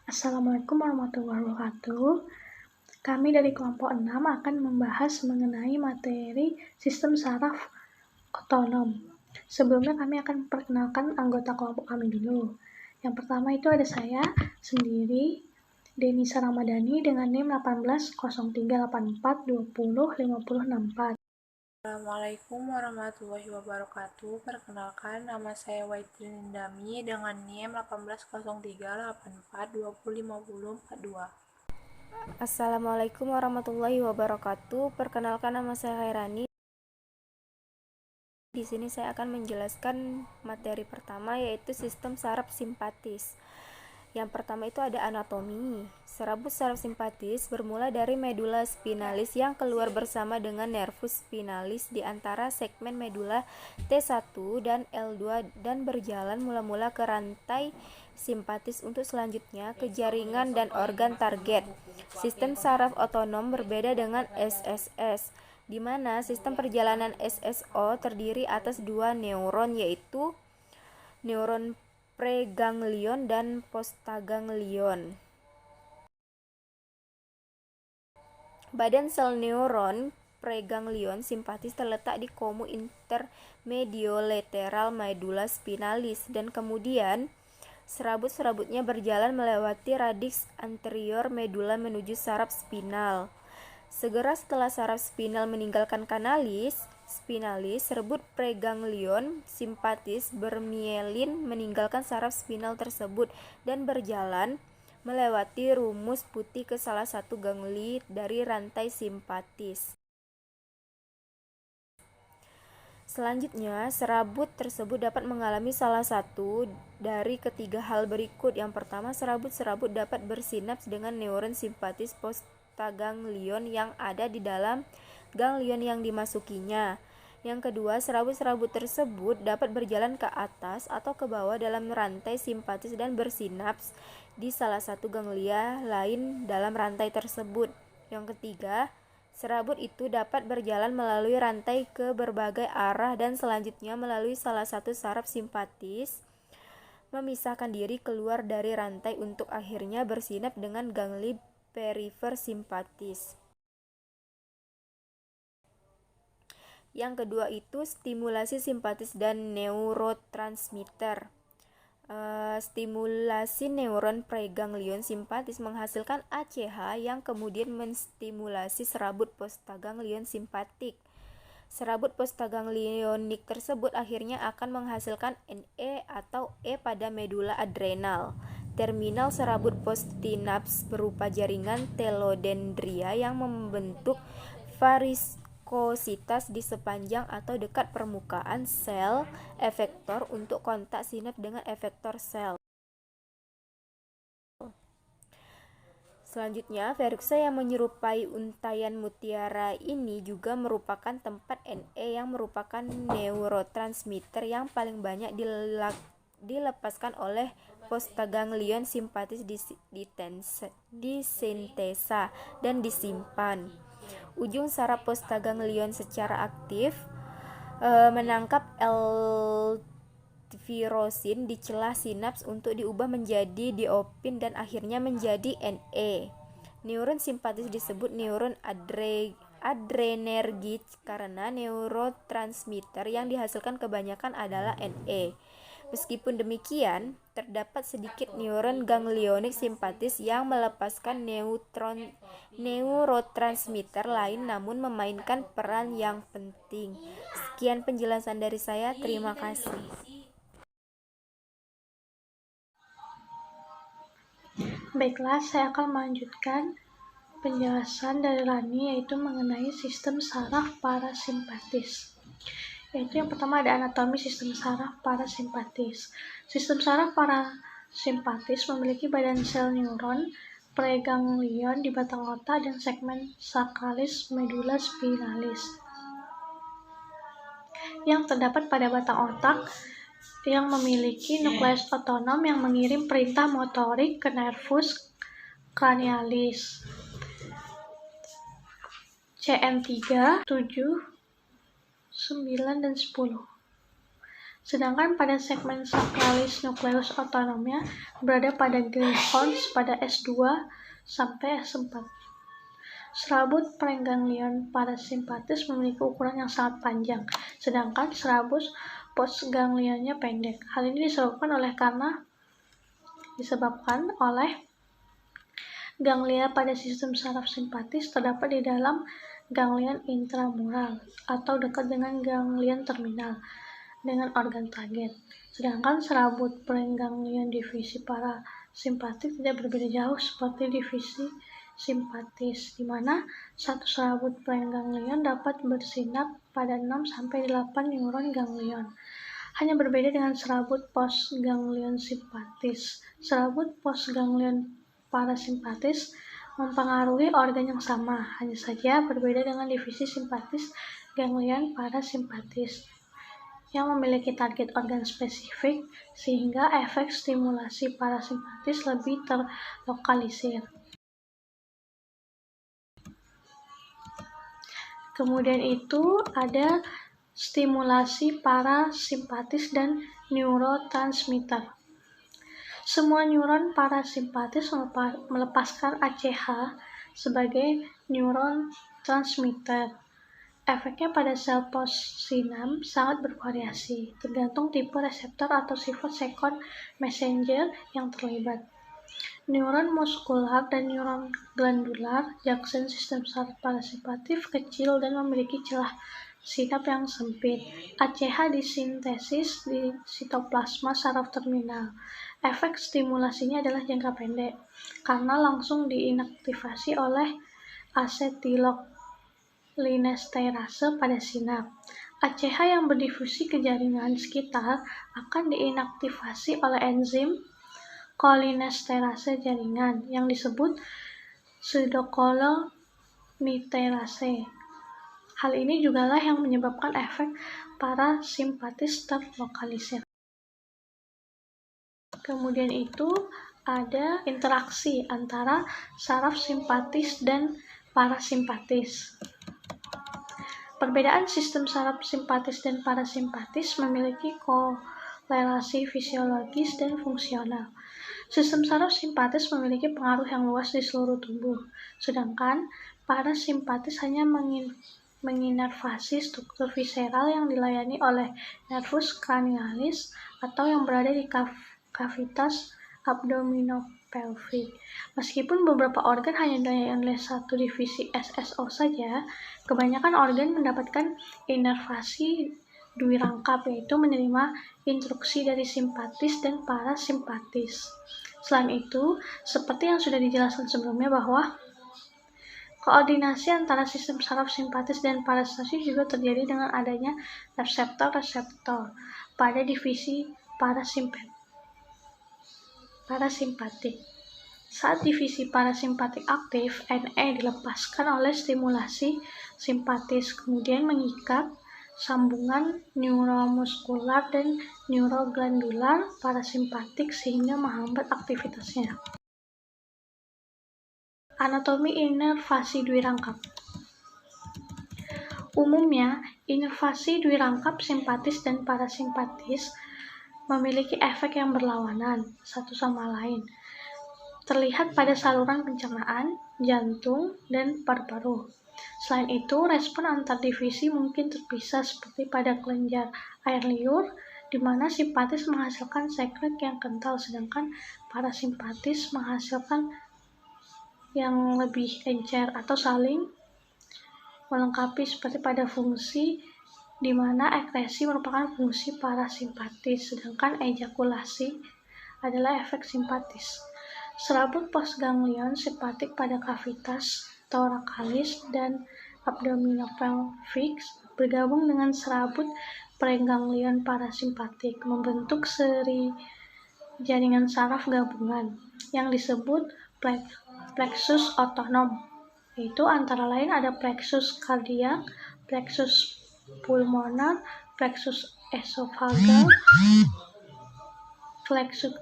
Assalamualaikum warahmatullahi wabarakatuh. Kami dari kelompok 6 akan membahas mengenai materi sistem saraf otonom. Sebelumnya kami akan perkenalkan anggota kelompok kami dulu. Yang pertama itu ada saya sendiri, Denisa Ramadhani dengan NIM 180384205064. Assalamualaikum warahmatullahi wabarakatuh. Perkenalkan, nama saya Waitrin Indami dengan NIM 180384205042. Assalamualaikum warahmatullahi wabarakatuh. Perkenalkan, nama saya Khairani. Di sini saya akan menjelaskan materi pertama, yaitu sistem saraf simpatis. Yang pertama itu ada anatomi. Serabut saraf simpatis bermula dari medula spinalis yang keluar bersama dengan nervus spinalis di antara segmen medula T1 dan L2 dan berjalan mula-mula ke rantai simpatis untuk selanjutnya ke jaringan dan organ target. Sistem saraf otonom berbeda dengan SSS, di mana sistem perjalanan SSO terdiri atas dua neuron, yaitu neuron preganglion dan postganglion. Badan sel neuron preganglion simpatis terletak di komu intermediolateral medula spinalis dan kemudian serabut-serabutnya berjalan melewati radiks anterior medula menuju saraf spinal. Segera setelah saraf spinal meninggalkan kanalis spinalis, serbut preganglion simpatis bermielin meninggalkan saraf spinal tersebut dan berjalan melewati rumus putih ke salah satu gangli dari rantai simpatis. Selanjutnya, serabut tersebut dapat mengalami salah satu dari ketiga hal berikut. Yang pertama, serabut-serabut dapat bersinaps dengan neuron simpatis postganglion yang ada di dalam ganglion yang dimasukinya. Yang kedua, serabut-serabut tersebut dapat berjalan ke atas atau ke bawah dalam rantai simpatis dan bersinaps di salah satu ganglia lain dalam rantai tersebut. Yang ketiga, serabut itu dapat berjalan melalui rantai ke berbagai arah dan selanjutnya melalui salah satu saraf simpatis memisahkan diri keluar dari rantai untuk akhirnya bersinap dengan gangli perifer simpatis. Yang kedua itu stimulasi simpatis dan neurotransmitter. Stimulasi neuron preganglion simpatis menghasilkan ACH yang kemudian menstimulasi serabut postganglion simpatik. Serabut postganglionik tersebut akhirnya akan menghasilkan NE atau E pada medula adrenal. Terminal serabut postinaps berupa jaringan telodendria yang membentuk variskositas di sepanjang atau dekat permukaan sel efektor untuk kontak sinaps dengan efektor sel. Selanjutnya, verruxa yang menyerupai untaian mutiara ini juga merupakan tempat NE yang merupakan neurotransmitter yang paling banyak dilepaskan oleh postganglion simpatis disintesa dan disimpan. Ujung saraf postganglion secara aktif menangkap L-tyrosin di celah sinaps untuk diubah menjadi diopin dan akhirnya menjadi NE. Neuron simpatis disebut neuron adrenergik karena neurotransmitter yang dihasilkan kebanyakan adalah NE. Meskipun demikian, terdapat sedikit neuron ganglionik simpatis yang melepaskan neurotransmitter lain namun memainkan peran yang penting. Sekian penjelasan dari saya, terima kasih. Baiklah, saya akan melanjutkan penjelasan dari Rani, yaitu mengenai sistem saraf parasimpatis. Yaitu yang pertama ada anatomi sistem saraf parasimpatis. Sistem saraf parasimpatis memiliki badan sel neuron preganglion di batang otak dan segmen sacralis medula spinalis yang terdapat pada batang otak yang memiliki nukleus otonom yang mengirim perintah motorik ke nervus cranialis CN3, 7, 9, dan 10. Sedangkan pada segmen sakralis nukleus otonomnya berada pada Greyhounds pada S2 sampai S4. Serabut preganglion parasimpatis memiliki ukuran yang sangat panjang, sedangkan serabut postganglionnya pendek. Hal ini disebabkan oleh ganglia pada sistem saraf simpatis terdapat di dalam ganglion intramural atau dekat dengan ganglion terminal dengan organ target. Sedangkan serabut preganglion divisi parasimpatik tidak berbeda jauh seperti divisi simpatis, di mana satu serabut preganglion dapat bersinap pada 6-8 neuron ganglion. Hanya berbeda dengan serabut postganglion simpatis. Serabut postganglion parasimpatis mempengaruhi organ yang sama, hanya saja berbeda dengan divisi simpatis ganglion parasimpatis yang memiliki target organ spesifik, sehingga efek stimulasi parasimpatis lebih terlokalisir. Kemudian itu ada stimulasi parasimpatis dan neurotransmitter. Semua neuron parasimpatis melepaskan ACH sebagai neuron transmitter. Efeknya pada sel postsinam sangat bervariasi, tergantung tipe reseptor atau sifat second messenger yang terlibat. Neuron muskular dan neuron glandular junction sistem saraf parasimpatif kecil dan memiliki celah sinap yang sempit. ACH disintesis di sitoplasma saraf terminal. Efek stimulasinya adalah jangka pendek, karena langsung diinaktivasi oleh asetilkolinesterase pada sinap. ACH yang berdifusi ke jaringan sekitar akan diinaktivasi oleh enzim kolinesterase jaringan yang disebut pseudokoliniterase. Hal ini jugalah yang menyebabkan efek parasimpatis terlokalisir. Kemudian itu ada interaksi antara saraf simpatis dan parasimpatis. Perbedaan sistem saraf simpatis dan parasimpatis memiliki korelasi fisiologis dan fungsional. Sistem saraf simpatis memiliki pengaruh yang luas di seluruh tubuh, sedangkan parasimpatis hanya menginervasi struktur visceral yang dilayani oleh nervus cranialis atau yang berada di kavitas abdominopelvic. Meskipun beberapa organ hanya dilayani oleh satu divisi SSO saja, kebanyakan organ mendapatkan inervasi dwirangkap, yaitu menerima instruksi dari simpatis dan parasimpatis. Selain itu, seperti yang sudah dijelaskan sebelumnya bahwa koordinasi antara sistem saraf simpatis dan parasimpatis juga terjadi dengan adanya reseptor-reseptor pada divisi parasimpatik. Saat divisi parasimpatik aktif, NE dilepaskan oleh stimulasi simpatis, kemudian mengikat sambungan neuromuskular dan neuroglandular parasimpatik sehingga menghambat aktivitasnya. Anatomi inervasi dwirangkap. Umumnya, inervasi dwirangkap simpatis dan parasimpatis memiliki efek yang berlawanan satu sama lain. Terlihat pada saluran pencernaan, jantung, dan paru-paru. Selain itu, respon antar divisi mungkin terpisah seperti pada kelenjar air liur, di mana simpatis menghasilkan sekret yang kental, sedangkan parasimpatis menghasilkan yang lebih encer atau saling melengkapi seperti pada fungsi, di mana ekresi merupakan fungsi parasimpatis, sedangkan ejakulasi adalah efek simpatis. Serabut postganglion simpatik pada kavitas thoracalis dan abdominopelvic bergabung dengan serabut preganglion parasimpatik membentuk seri jaringan saraf gabungan yang disebut plexus otonom, yaitu antara lain ada plexus cardiac, plexus pulmonar, plexus esophageal, plexus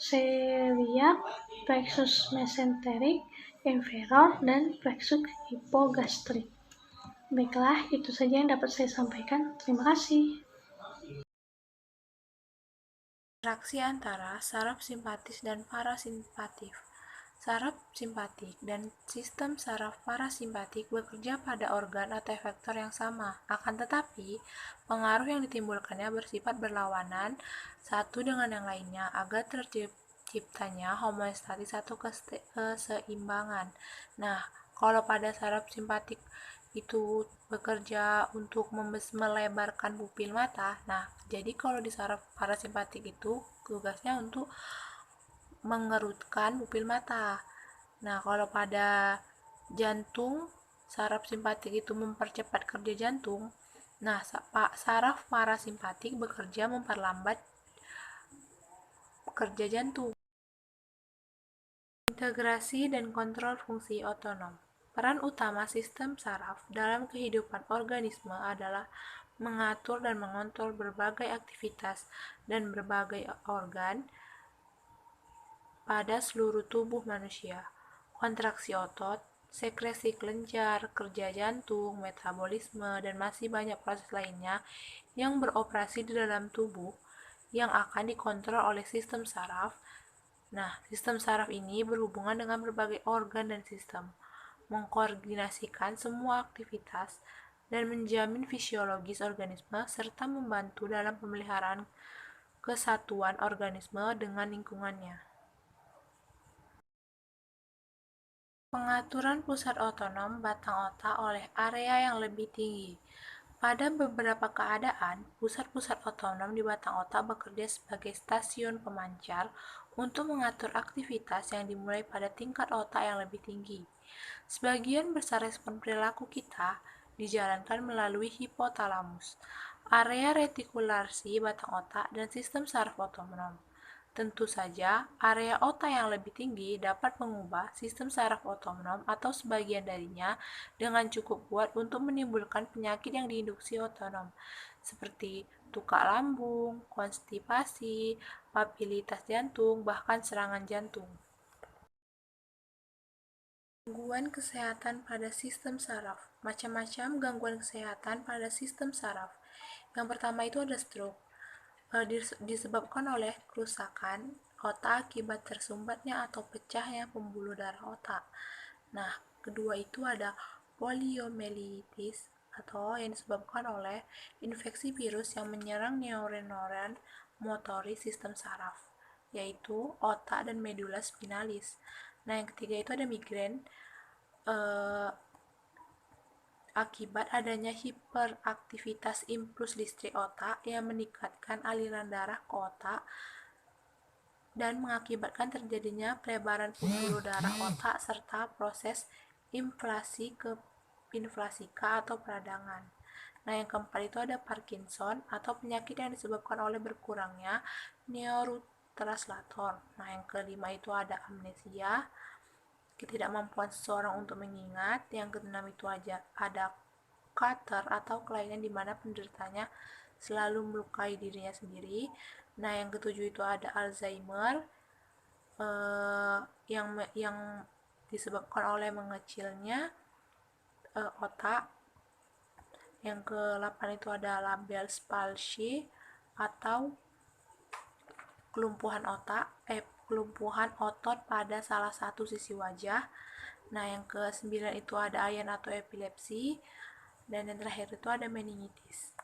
celiac, plexus mesenteric inferior, dan plexus hipogastrik. Baiklah, itu saja yang dapat saya sampaikan. Terima kasih. Interaksi antara saraf simpatis dan parasimpatik. Saraf simpatik dan sistem saraf parasimpatik bekerja pada organ atau efektor yang sama. Akan tetapi, pengaruh yang ditimbulkannya bersifat berlawanan satu dengan yang lainnya agar terciptanya homeostatis atau keseimbangan. Nah, kalau pada saraf simpatik itu bekerja untuk melebarkan pupil mata. Nah, jadi kalau di saraf parasimpatik itu tugasnya untuk mengerutkan pupil mata. Nah, kalau pada jantung, saraf simpatik itu mempercepat kerja jantung. Nah, saraf parasimpatik bekerja memperlambat kerja jantung. Integrasi dan kontrol fungsi otonom. Peran utama sistem saraf dalam kehidupan organisme adalah mengatur dan mengontrol berbagai aktivitas dan berbagai organ pada seluruh tubuh manusia. Kontraksi otot, sekresi kelenjar, kerja jantung, metabolisme, dan masih banyak proses lainnya yang beroperasi di dalam tubuh yang akan dikontrol oleh sistem saraf. Nah, sistem saraf ini berhubungan dengan berbagai organ dan sistem, mengkoordinasikan semua aktivitas, dan menjamin fisiologis organisme serta membantu dalam pemeliharaan kesatuan organisme dengan lingkungannya. Pengaturan pusat otonom batang otak oleh area yang lebih tinggi. Pada beberapa keadaan, pusat-pusat otonom di batang otak bekerja sebagai stasiun pemancar untuk mengatur aktivitas yang dimulai pada tingkat otak yang lebih tinggi. Sebagian besar respon perilaku kita dijalankan melalui hipotalamus, area retikulasi batang otak, dan sistem saraf otonom. Tentu saja, area otak yang lebih tinggi dapat mengubah sistem saraf otonom atau sebagian darinya dengan cukup kuat untuk menimbulkan penyakit yang diinduksi otonom, seperti tukak lambung, konstipasi, papilitas jantung, bahkan serangan jantung. Gangguan kesehatan pada sistem saraf. Macam-macam gangguan kesehatan pada sistem saraf. Yang pertama itu ada stroke. Disebabkan oleh kerusakan otak akibat tersumbatnya atau pecahnya pembuluh darah otak. Nah, kedua itu ada poliomyelitis atau yang disebabkan oleh infeksi virus yang menyerang neuron motoris sistem saraf, yaitu otak dan medula spinalis. Nah, yang ketiga itu ada migrain akibat adanya hiperaktivitas impuls listrik otak yang meningkatkan aliran darah ke otak dan mengakibatkan terjadinya pelebaran pembuluh darah otak serta proses inflasika atau peradangan. Nah, yang keempat itu ada Parkinson atau penyakit yang disebabkan oleh berkurangnya neurotranslator. Nah, yang kelima itu ada amnesia, ketidakmampuan seseorang untuk mengingat. Yang keenam itu ada Carter atau kelainan di mana penderitanya selalu melukai dirinya sendiri. Nah, yang ketujuh itu ada Alzheimer yang disebabkan oleh mengecilnya otak. Yang ke-8 itu ada Bell's palsy atau kelumpuhan otot pada salah satu sisi wajah. Nah, yang ke-9 itu ada AYAN atau epilepsi, dan yang terakhir itu ada meningitis.